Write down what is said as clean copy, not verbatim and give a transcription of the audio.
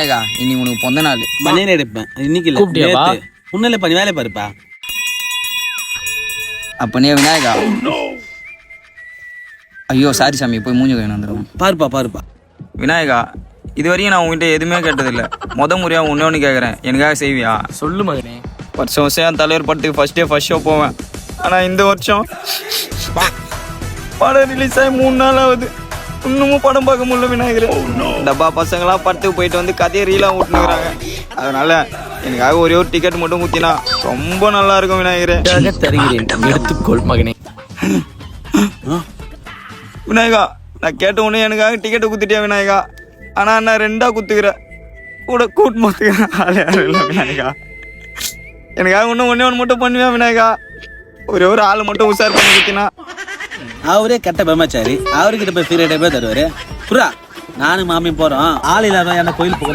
இன்னைக்கு உனக்கு பொந்த நாள். பனியன் எடுப்பேன் இன்னைக்கு இல்ல. முன்னால பண்ணி வேலை பாருப்பா. அப்பனே விநாயகா. ஐயோ சாரி சாமி, போய் மூஞ்சி கழுவி வந்துடும். பாருப்பா விநாயகா, இது வரையும் நான் உங்ககிட்ட எதுவுமே கேட்டதில்லை. முறையா ஒன்று கேட்குறேன், எனக்காக செய்வியா? சொல்லு மகனே. வருஷம் என் தலைவர் படத்துக்கு ஃபர்ஸ்ட் ஷோ போவேன். ஆனால் இந்த வருஷம் படம் ரிலீஸ் ஆகி 3 நாள் ஆகுது, இன்னமும் படம் பார்க்க முடியல விநாயகர். டப்பா பசங்களாம் படத்துக்கு போயிட்டு வந்து கதையை ரீலாக விட்டுனுக்குறாங்க. அதனால எனக்காக ஒரே ஒரு டிக்கெட் மட்டும் ஊற்றினா ரொம்ப நல்லா இருக்கும் விநாயகரே. தருகிறேன், எடுத்துக்கொள் மகனே. விநாயகா, நான் கேட்ட உடனே எனக்காக டிக்கெட்டை குத்துட்டியா விநாயகா? ஆனால் நான் 2ஆக குத்துக்கிறேன், கூட கூட்டு மாத்துக்கிறேன். ஆள் யாரும் இல்லை விநாயகா. எனக்காக ஒன்று மட்டும் பண்ணுவேன் விநாயகா. ஒரே ஒரு ஆள் மட்டும் உஷார் பண்ணி குத்தினா. அவரே கட்ட பிரம்மச்சாரி, அவர்கிட்ட போய் ஃப்ரீ டைப்பே தருவாரு. புறா நானும் மாமியும் போறோம். ஆள் இல்லாத என்ன கோயில் போக